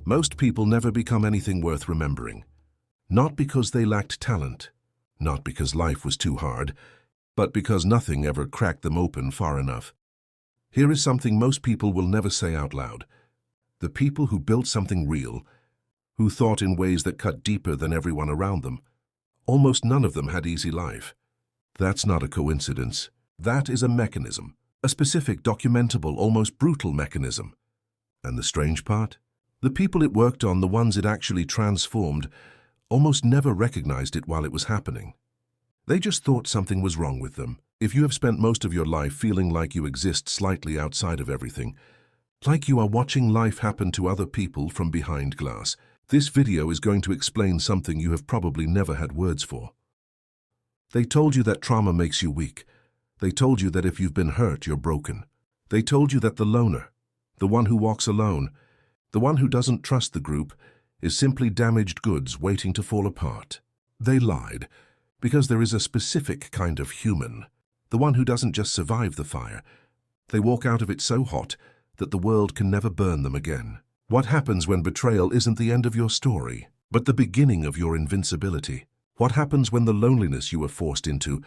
Most people never become anything worth remembering. Not because they lacked talent, not because life was too hard, but because nothing ever cracked them open far enough. Here is something most people will never say out loud. The people who built something real, who thought in ways that cut deeper than everyone around them, almost none of them had easy life. That's not a coincidence. That is a mechanism, a specific, documentable, almost brutal mechanism. And the strange part? The people it worked on, the ones it actually transformed, almost never recognized it while it was happening. They just thought something was wrong with them. If you have spent most of your life feeling like you exist slightly outside of everything, like you are watching life happen to other people from behind glass, this video is going to explain something you have probably never had words for. They told you that trauma makes you weak. They told you that if you've been hurt, you're broken. They told you that the loner, the one who walks alone, the one who doesn't trust the group, is simply damaged goods waiting to fall apart. They lied, because there is a specific kind of human, the one who doesn't just survive the fire. They walk out of it so hot that the world can never burn them again. What happens when betrayal isn't the end of your story, but the beginning of your invincibility? What happens when the loneliness you were forced into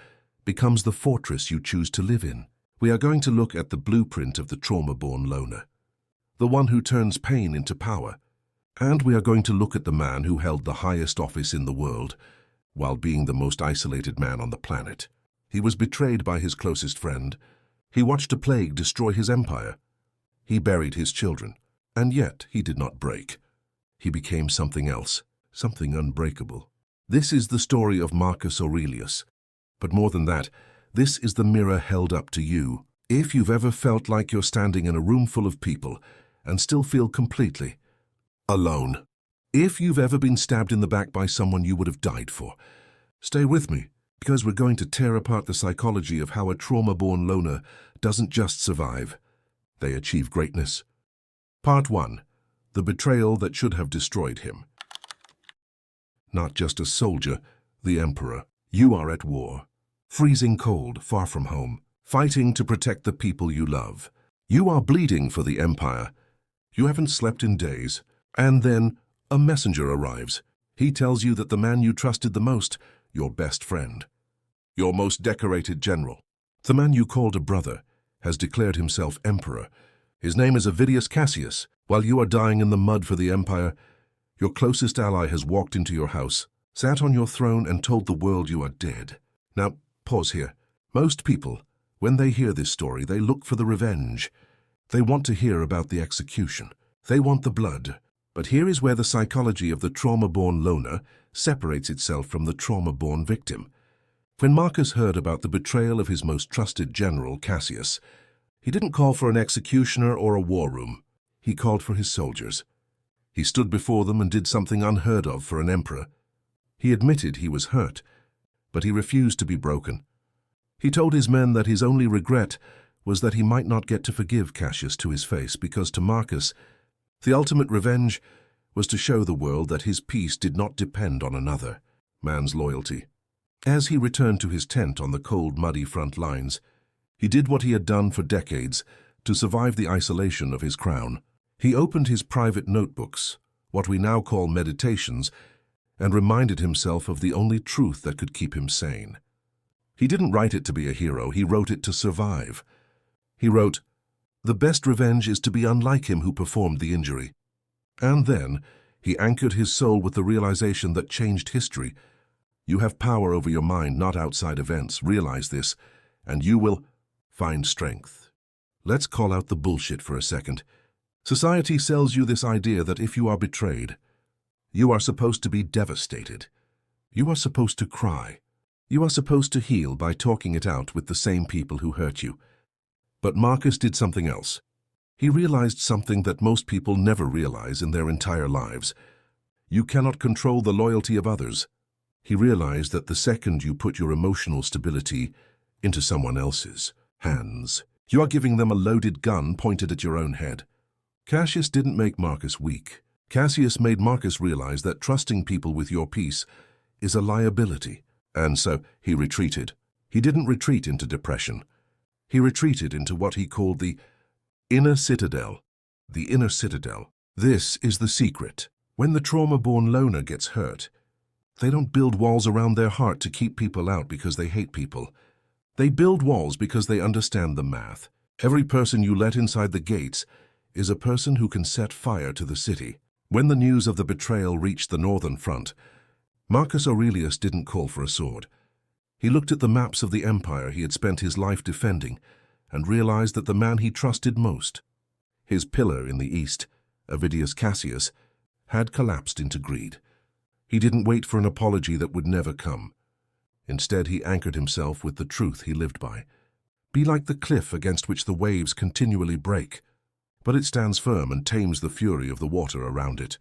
becomes the fortress you choose to live in? We are going to look at the blueprint of the trauma-born loner, the one who turns pain into power. And we are going to look at the man who held the highest office in the world while being the most isolated man on the planet. He was betrayed by his closest friend. He watched a plague destroy his empire. He buried his children. And yet he did not break. He became something else, something unbreakable. This is the story of Marcus Aurelius. But more than that, this is the mirror held up to you. If you've ever felt like you're standing in a room full of people and still feel completely alone. If you've ever been stabbed in the back by someone you would have died for, stay with me, because we're going to tear apart the psychology of how a trauma-born loner doesn't just survive. They achieve greatness. Part 1. The betrayal that should have destroyed him. Not just a soldier, the emperor. You are at war. Freezing cold, far from home. Fighting to protect the people you love. You are bleeding for the empire. You haven't slept in days. And then a messenger arrives. He tells you that the man you trusted the most, your best friend, your most decorated general, the man you called a brother, has declared himself emperor. His name is Avidius Cassius. While you are dying in the mud for the empire, your closest ally has walked into your house, sat on your throne, and told the world you are dead. Now, pause here. Most people, when they hear this story, they look for the revenge. They want to hear about the execution. They want the blood. But here is where the psychology of the trauma-born loner separates itself from the trauma-born victim. When Marcus heard about the betrayal of his most trusted general, Cassius, he didn't call for an executioner or a war room. He called for his soldiers. He stood before them and did something unheard of for an emperor. He admitted he was hurt, but he refused to be broken. He told his men that his only regret was that he might not get to forgive Cassius to his face, because to Marcus, the ultimate revenge was to show the world that his peace did not depend on another man's loyalty. As he returned to his tent on the cold, muddy front lines, he did what he had done for decades to survive the isolation of his crown. He opened his private notebooks, what we now call meditations, and reminded himself of the only truth that could keep him sane. He didn't write it to be a hero, he wrote it to survive. He wrote, "The best revenge is to be unlike him who performed the injury." And then he anchored his soul with the realization that changed history. You have power over your mind, not outside events. Realize this, and you will find strength. Let's call out the bullshit for a second. Society sells you this idea that if you are betrayed, you are supposed to be devastated. You are supposed to cry. You are supposed to heal by talking it out with the same people who hurt you. But Marcus did something else. He realized something that most people never realize in their entire lives. You cannot control the loyalty of others. He realized that the second you put your emotional stability into someone else's hands, you are giving them a loaded gun pointed at your own head. Cassius didn't make Marcus weak. Cassius made Marcus realize that trusting people with your peace is a liability. And so he retreated. He didn't retreat into depression. He retreated into what he called the inner citadel. The inner citadel. This is the secret. When the trauma-born loner gets hurt, they don't build walls around their heart to keep people out because they hate people. They build walls because they understand the math. Every person you let inside the gates is a person who can set fire to the city. When the news of the betrayal reached the northern front, Marcus Aurelius didn't call for a sword. He looked at the maps of the empire he had spent his life defending and realized that the man he trusted most, his pillar in the east, Avidius Cassius, had collapsed into greed. He didn't wait for an apology that would never come. Instead, he anchored himself with the truth he lived by. Be like the cliff against which the waves continually break, but it stands firm and tames the fury of the water around it.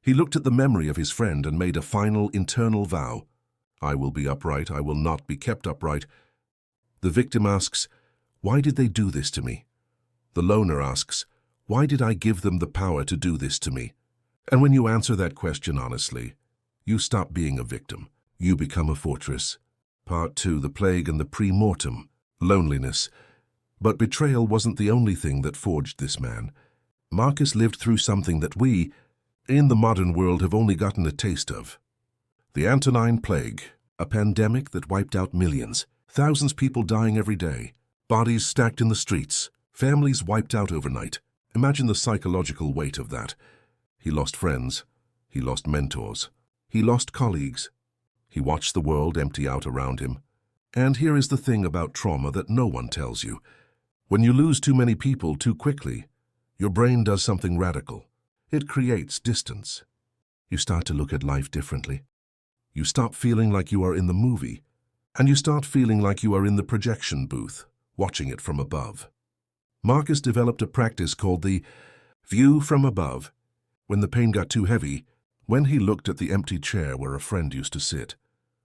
He looked at the memory of his friend and made a final internal vow. I will be upright, I will not be kept upright. The victim asks, why did they do this to me? The loner asks, why did I give them the power to do this to me? And when you answer that question honestly, you stop being a victim. You become a fortress. Part 2, the plague and the pre-mortem, loneliness. But betrayal wasn't the only thing that forged this man. Marcus lived through something that we, in the modern world, have only gotten a taste of. The Antonine Plague, a pandemic that wiped out millions, thousands of people dying every day, bodies stacked in the streets, families wiped out overnight. Imagine the psychological weight of that. He lost friends, he lost mentors, he lost colleagues. He watched the world empty out around him. And here is the thing about trauma that no one tells you. When you lose too many people too quickly, your brain does something radical. It creates distance. You start to look at life differently. You stop feeling like you are in the movie, and you start feeling like you are in the projection booth, watching it from above. Marcus developed a practice called the view from above. When the pain got too heavy, when he looked at the empty chair where a friend used to sit,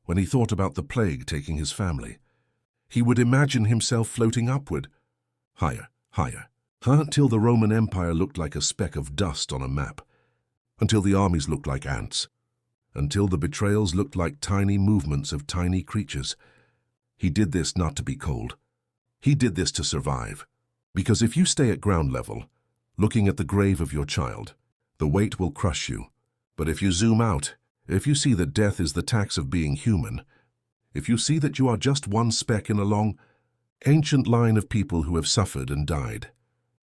when he thought about the plague taking his family, he would imagine himself floating upward, higher, higher, until the Roman Empire looked like a speck of dust on a map, until the armies looked like ants, until the betrayals looked like tiny movements of tiny creatures. He did this not to be cold. He did this to survive. Because if you stay at ground level, looking at the grave of your child, the weight will crush you. But if you zoom out, if you see that death is the tax of being human, if you see that you are just one speck in a long, ancient line of people who have suffered and died,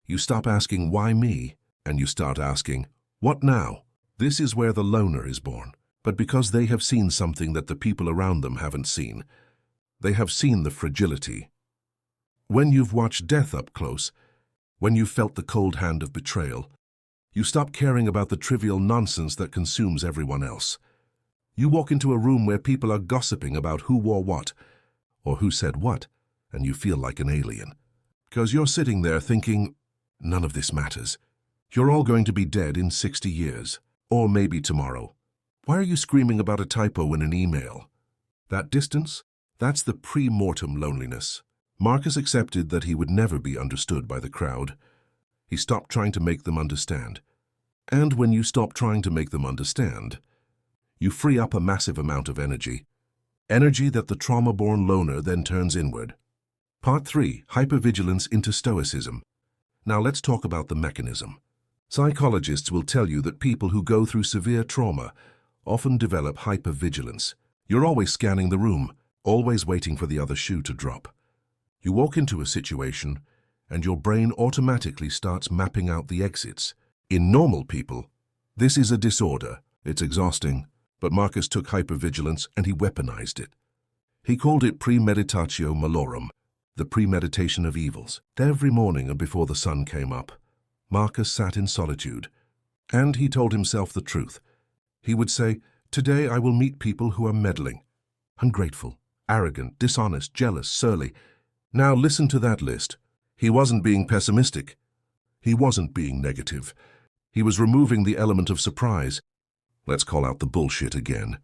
you stop asking, why me? And you start asking, what now? This is where the loner is born. But because they have seen something that the people around them haven't seen, they have seen the fragility. When you've watched death up close, when you've felt the cold hand of betrayal, you stop caring about the trivial nonsense that consumes everyone else. You walk into a room where people are gossiping about who wore what, or who said what, and you feel like an alien. Because you're sitting there thinking, none of this matters. You're all going to be dead in 60 years, or maybe tomorrow. Why are you screaming about a typo in an email? That distance? That's the pre-mortem loneliness. Marcus accepted that he would never be understood by the crowd. He stopped trying to make them understand. And when you stop trying to make them understand, you free up a massive amount of energy. Energy that the trauma-born loner then turns inward. Part 3, hypervigilance into Stoicism. Now let's talk about the mechanism. Psychologists will tell you that people who go through severe trauma often develop hypervigilance. You're always scanning the room, always waiting for the other shoe to drop. You walk into a situation, and your brain automatically starts mapping out the exits. In normal people, this is a disorder. It's exhausting, but Marcus took hypervigilance and he weaponized it. He called it premeditatio malorum, the premeditation of evils. Every morning and before the sun came up, Marcus sat in solitude, and he told himself the truth. He would say, today I will meet people who are meddling, ungrateful, arrogant, dishonest, jealous, surly. Now listen to that list. He wasn't being pessimistic. He wasn't being negative. He was removing the element of surprise. Let's call out the bullshit again.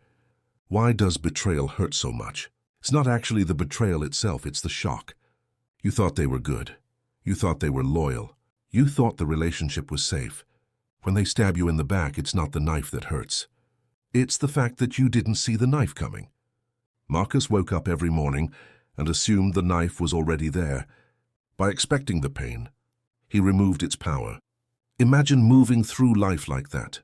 Why does betrayal hurt so much? It's not actually the betrayal itself, it's the shock. You thought they were good. You thought they were loyal. You thought the relationship was safe. When they stab you in the back, it's not the knife that hurts. It's the fact that you didn't see the knife coming. Marcus woke up every morning and assumed the knife was already there. By expecting the pain, he removed its power. Imagine moving through life like that.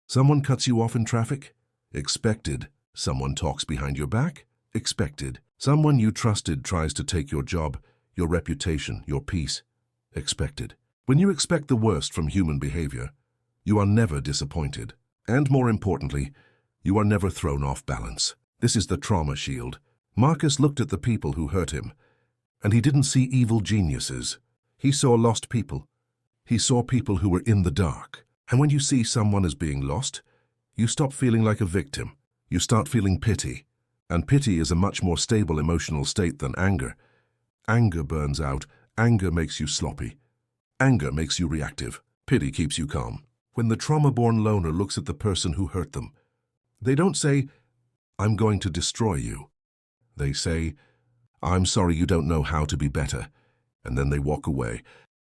Someone cuts you off in traffic? Expected. Someone talks behind your back? Expected. Someone you trusted tries to take your job, your reputation, your peace? Expected. When you expect the worst from human behavior, you are never disappointed. And more importantly, you are never thrown off balance. This is the trauma shield. Marcus looked at the people who hurt him, and he didn't see evil geniuses. He saw lost people. He saw people who were in the dark. And when you see someone as being lost, you stop feeling like a victim. You start feeling pity. And pity is a much more stable emotional state than anger. Anger burns out. Anger makes you sloppy. Anger makes you reactive. Pity keeps you calm. When the trauma-born loner looks at the person who hurt them, they don't say, "I'm going to destroy you." They say, "I'm sorry, you don't know how to be better." And then they walk away.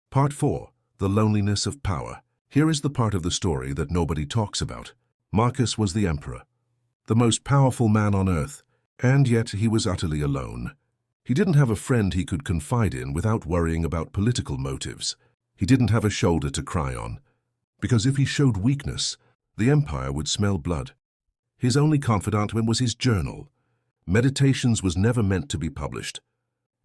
Part 4. The loneliness of power. Here is the part of the story that nobody talks about. Marcus was the emperor, the most powerful man on earth, and yet he was utterly alone. He didn't have a friend he could confide in without worrying about political motives. He didn't have a shoulder to cry on, because if he showed weakness, the empire would smell blood. His only confidant was his journal. Meditations was never meant to be published.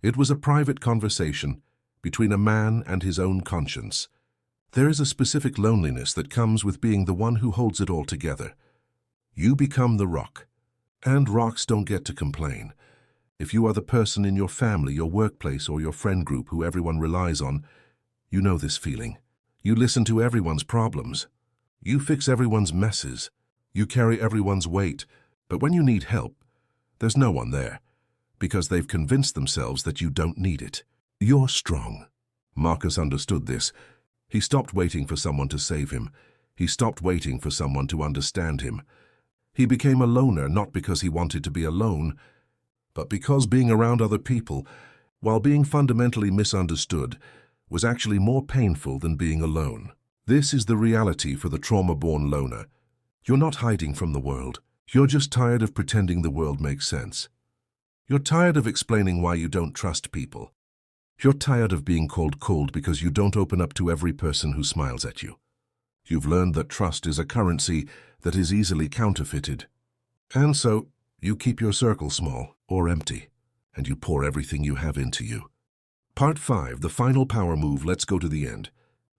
It was a private conversation between a man and his own conscience. There is a specific loneliness that comes with being the one who holds it all together. You become the rock, and rocks don't get to complain. If you are the person in your family, your workplace, or your friend group who everyone relies on, you know this feeling. You listen to everyone's problems. You fix everyone's messes. You carry everyone's weight. But when you need help, there's no one there, because they've convinced themselves that you don't need it. You're strong. Marcus understood this. He stopped waiting for someone to save him. He stopped waiting for someone to understand him. He became a loner not because he wanted to be alone, but because being around other people, while being fundamentally misunderstood, was actually more painful than being alone. This is the reality for the trauma-born loner. You're not hiding from the world. You're just tired of pretending the world makes sense. You're tired of explaining why you don't trust people. You're tired of being called cold because you don't open up to every person who smiles at you. You've learned that trust is a currency that is easily counterfeited. And so, you keep your circle small or empty, and you pour everything you have into you. Part 5, the final power move. Let's go to the end.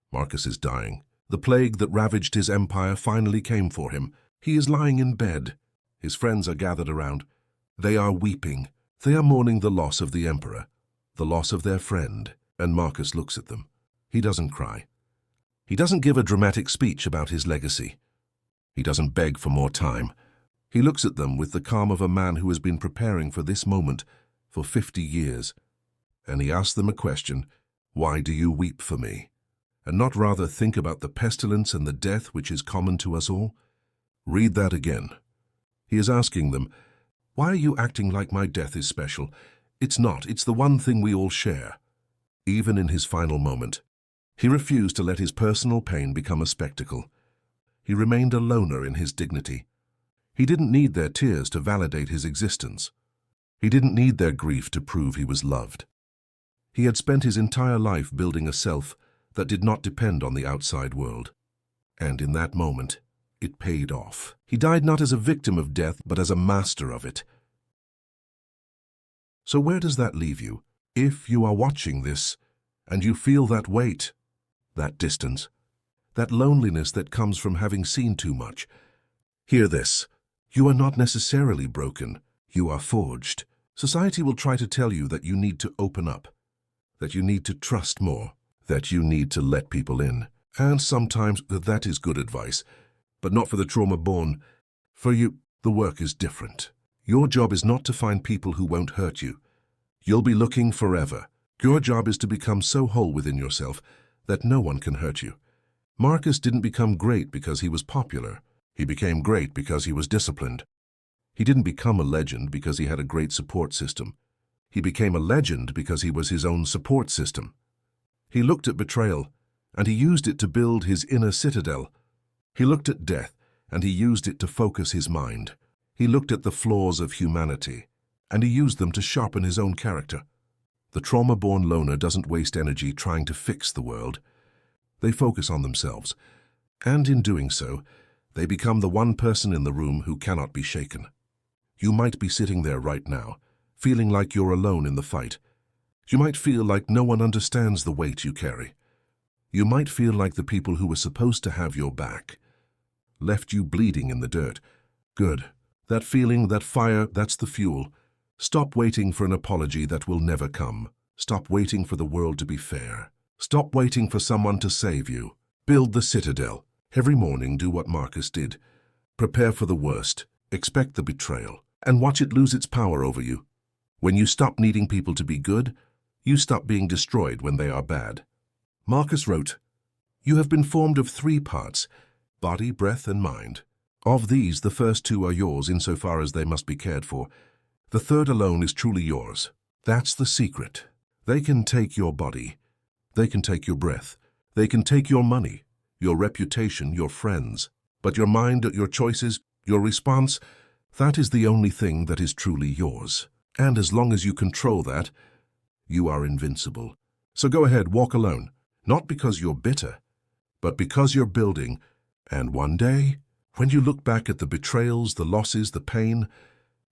Marcus is dying. The plague that ravaged his empire finally came for him. He is lying in bed. His friends are gathered around. They are weeping. They are mourning the loss of the emperor, the loss of their friend, and Marcus looks at them. He doesn't cry. He doesn't give a dramatic speech about his legacy. He doesn't beg for more time. He looks at them with the calm of a man who has been preparing for this moment for 50 years. And he asks them a question: "Why do you weep for me?" And not rather think about the pestilence and the death which is common to us all. Read that again. He is asking them, "Why are you acting like my death is special? It's not. It's the one thing we all share." Even in his final moment, he refused to let his personal pain become a spectacle. He remained a loner in his dignity. He didn't need their tears to validate his existence. He didn't need their grief to prove he was loved. He had spent his entire life building a self that did not depend on the outside world. And in that moment, it paid off. He died not as a victim of death, but as a master of it. So where does that leave you? If you are watching this, and you feel that weight, that distance, that loneliness that comes from having seen too much, hear this. You are not necessarily broken. You are forged. Society will try to tell you that you need to open up, that you need to trust more, that you need to let people in. And sometimes that is good advice, but not for the trauma-born. For you, the work is different. Your job is not to find people who won't hurt you. You'll be looking forever. Your job is to become so whole within yourself that no one can hurt you. Marcus didn't become great because he was popular. He became great because he was disciplined. He didn't become a legend because he had a great support system. He became a legend because he was his own support system. He looked at betrayal, and he used it to build his inner citadel. He looked at death, and he used it to focus his mind. He looked at the flaws of humanity, and he used them to sharpen his own character. The trauma-born loner doesn't waste energy trying to fix the world. They focus on themselves, and in doing so, they become the one person in the room who cannot be shaken. You might be sitting there right now, feeling like you're alone in the fight. You might feel like no one understands the weight you carry. You might feel like the people who were supposed to have your back left you bleeding in the dirt. Good. That feeling, that fire, that's the fuel. Stop waiting for an apology that will never come. Stop waiting for the world to be fair. Stop waiting for someone to save you. Build the citadel. Every morning do what Marcus did. Prepare for the worst. Expect the betrayal. And watch it lose its power over you. When you stop needing people to be good, you stop being destroyed when they are bad. Marcus wrote, "You have been formed of 3 parts, body, breath, and mind. Of these, the first 2 are yours insofar as they must be cared for. The third alone is truly yours. That's the secret. They can take your body. They can take your breath. They can take your money, your reputation, your friends. But your mind, your choices, your response, that is the only thing that is truly yours. And as long as you control that, you are invincible. So go ahead, walk alone. Not because you're bitter, but because you're building. And one day, when you look back at the betrayals, the losses, the pain,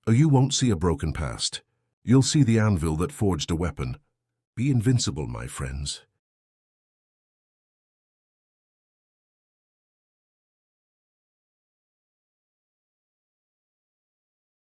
you won't see a broken past. You'll see the anvil that forged a weapon. Be invincible, my friends.